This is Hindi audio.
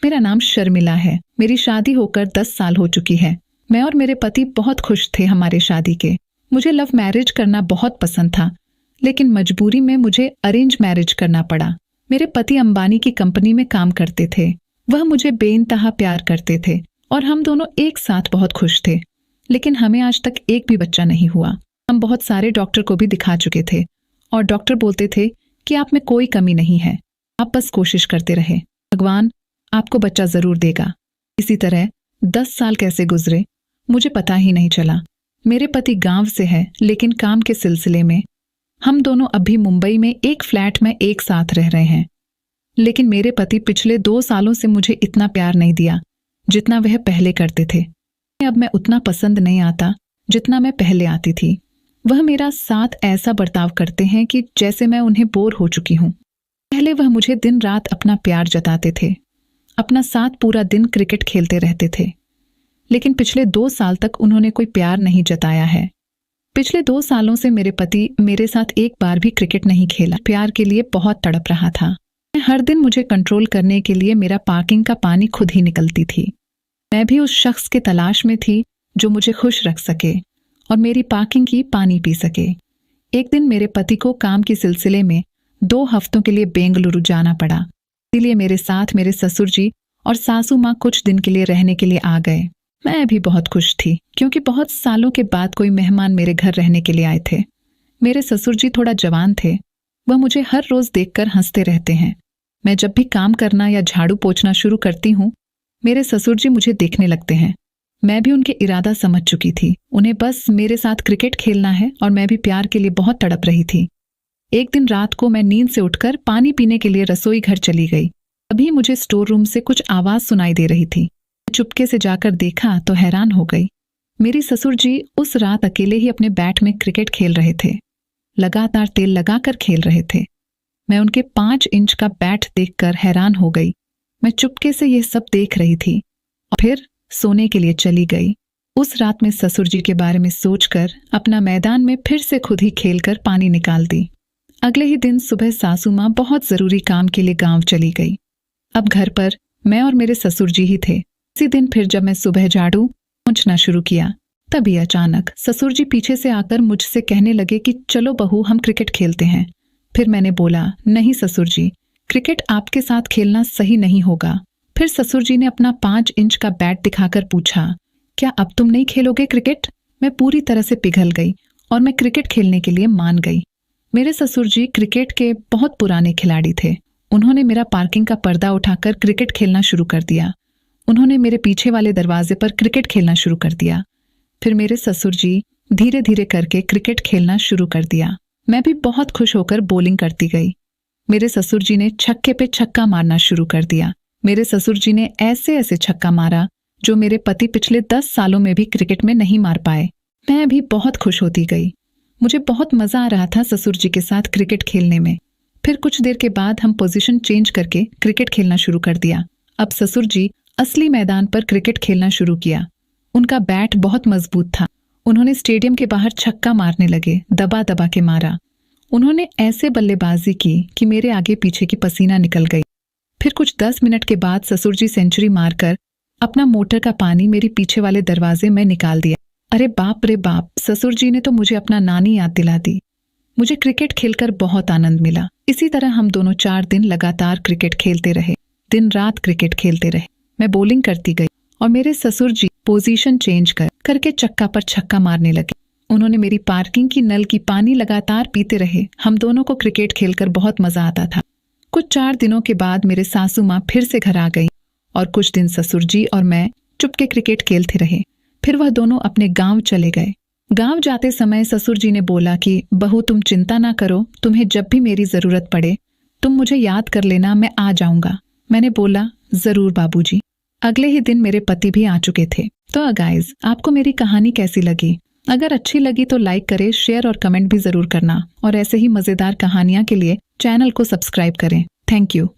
मेरा नाम शर्मिला है। मेरी शादी होकर 10 साल हो चुकी है। मैं और मेरे पति बहुत खुश थे हमारे शादी के। मुझे लव मैरिज करना बहुत पसंद था, लेकिन मजबूरी में मुझे अरेंज मैरिज करना पड़ा। मेरे पति अंबानी की कंपनी में काम करते थे। वह मुझे बेइंतहा प्यार करते थे और हम दोनों एक साथ बहुत खुश थे। लेकिन हमें आज तक एक भी बच्चा नहीं हुआ। हम बहुत सारे डॉक्टर को भी दिखा चुके थे और डॉक्टर बोलते थे कि आप में कोई कमी नहीं है, आप बस कोशिश करते रहे, भगवान आपको बच्चा जरूर देगा। इसी तरह 10 साल कैसे गुजरे मुझे पता ही नहीं चला। मेरे पति गांव से है, लेकिन काम के सिलसिले में हम दोनों अभी मुंबई में एक फ्लैट में एक साथ रह रहे हैं। लेकिन मेरे पति पिछले 2 सालों से मुझे इतना प्यार नहीं दिया जितना वह पहले करते थे। अब मैं उतना पसंद नहीं आता जितना मैं पहले आती थी। वह मेरा साथ ऐसा बर्ताव करते हैं कि जैसे मैं उन्हें बोर हो चुकी हूँ। पहले वह मुझे दिन रात अपना प्यार जताते थे, अपना साथ पूरा दिन क्रिकेट खेलते रहते थे। लेकिन पिछले 2 साल तक उन्होंने कोई प्यार नहीं जताया है। पिछले 2 सालों से मेरे पति मेरे साथ एक बार भी क्रिकेट नहीं खेला। प्यार के लिए बहुत तड़प रहा था। हर दिन मुझे कंट्रोल करने के लिए मेरा पार्किंग का पानी खुद ही निकलती थी। मैं भी उस शख्स की तलाश में थी जो मुझे खुश रख सके और मेरी पार्किंग की पानी पी सके। एक दिन मेरे पति को काम के सिलसिले में 2 हफ्तों के लिए बेंगलुरु जाना पड़ा। इसलिए मेरे साथ मेरे ससुर जी और सासू माँ कुछ दिन के लिए रहने के लिए आ गए। मैं भी बहुत खुश थी क्योंकि बहुत सालों के बाद कोई मेहमान मेरे घर रहने के लिए आए थे। मेरे ससुर जी थोड़ा जवान थे। वह मुझे हर रोज देखकर हंसते रहते हैं। मैं जब भी काम करना या झाड़ू पोंछना शुरू करती हूँ, मेरे ससुर जी मुझे देखने लगते हैं। मैं भी उनके इरादा समझ चुकी थी। उन्हें बस मेरे साथ क्रिकेट खेलना है और मैं भी प्यार के लिए बहुत तड़प रही थी। एक दिन रात को मैं नींद से उठकर पानी पीने के लिए रसोई घर चली गई। तभी मुझे स्टोर रूम से कुछ आवाज सुनाई दे रही थी। चुपके से जाकर देखा तो हैरान हो गई। मेरी ससुर जी उस रात अकेले ही अपने बैट में क्रिकेट खेल रहे थे। लगातार तेल लगाकर खेल रहे थे। मैं उनके 5 इंच का बैट देखकर हैरान हो गई। मैं चुपके से यह सब देख रही थी और फिर सोने के लिए चली गई। उस रात में ससुर जी के बारे में सोचकर अपना मैदान में फिर से खुद ही खेलकर पानी निकाल दी। अगले ही दिन सुबह सासू माँ बहुत जरूरी काम के लिए गांव चली गई। अब घर पर मैं और मेरे ससुर जी ही थे। इसी दिन फिर जब मैं सुबह झाड़ू पोंछना शुरू किया, तभी अचानक ससुर जी पीछे से आकर मुझसे कहने लगे कि चलो बहू हम क्रिकेट खेलते हैं। फिर मैंने बोला नहीं ससुर जी, क्रिकेट आपके साथ खेलना सही नहीं होगा। फिर ससुर जी ने अपना 5 इंच का बैट दिखाकर पूछा, क्या अब तुम नहीं खेलोगे क्रिकेट? मैं पूरी तरह से पिघल गई और मैं क्रिकेट खेलने के लिए मान गई। मेरे ससुर जी क्रिकेट के बहुत पुराने खिलाड़ी थे। उन्होंने मेरा पार्किंग का पर्दा उठाकर क्रिकेट खेलना शुरू कर दिया। उन्होंने मेरे पीछे वाले दरवाजे पर क्रिकेट खेलना शुरू कर दिया। फिर मेरे ससुर जी धीरे धीरे करके क्रिकेट खेलना शुरू कर दिया। मैं भी बहुत खुश होकर बॉलिंग करती गई। मेरे ससुर जी ने छक्के पे छक्का मारना शुरू कर दिया। मेरे ससुर जी ने ऐसे ऐसे छक्का मारा जो मेरे पति पिछले 10 सालों में भी क्रिकेट में नहीं मार पाए। मैं भी बहुत खुश होती गई। मुझे बहुत मजा आ रहा था ससुर जी के साथ क्रिकेट खेलने में। फिर कुछ देर के बाद हम पोजीशन चेंज करके क्रिकेट खेलना शुरू कर दिया। अब ससुर जी असली मैदान पर क्रिकेट खेलना शुरू किया। उनका बैट बहुत मजबूत था। उन्होंने स्टेडियम के बाहर छक्का मारने लगे, दबा दबा के मारा। उन्होंने ऐसे बल्लेबाजी की कि मेरे आगे पीछे की पसीना निकल गई। फिर कुछ 10 मिनट के बाद ससुर जी सेंचुरी मारकर अपना मोटर का पानी मेरे पीछे वाले दरवाजे में निकाल दिया। अरे बाप रे बाप, ससुर जी ने तो मुझे अपना नानी याद दिला दी। मुझे क्रिकेट खेलकर बहुत आनंद मिला। इसी तरह हम दोनों 4 दिन लगातार क्रिकेट खेलते रहे। दिन रात क्रिकेट खेलते रहे। मैं बॉलिंग करती गई और मेरे ससुर जी पोजीशन चेंज करके चक्का पर छक्का मारने लगे। उन्होंने मेरी पार्किंग की नल की पानी लगातार पीते रहे। हम दोनों को क्रिकेट खेलकर बहुत मजा आता था। कुछ 4 दिनों के बाद मेरे सासू माँ फिर से घर आ गई और कुछ दिन ससुर जी और मैं चुपके क्रिकेट खेलते रहे। फिर वह दोनों अपने गांव चले गए। गांव जाते समय ससुर जी ने बोला कि बहू तुम चिंता ना करो, तुम्हें जब भी मेरी जरूरत पड़े तुम मुझे याद कर लेना, मैं आ जाऊंगा। मैंने बोला जरूर बाबूजी। अगले ही दिन मेरे पति भी आ चुके थे। तो गाइज, आपको मेरी कहानी कैसी लगी? अगर अच्छी लगी तो लाइक करें, शेयर और कमेंट भी जरूर करना और ऐसे ही मजेदार कहानियां के लिए चैनल को सब्सक्राइब करें। Thank you.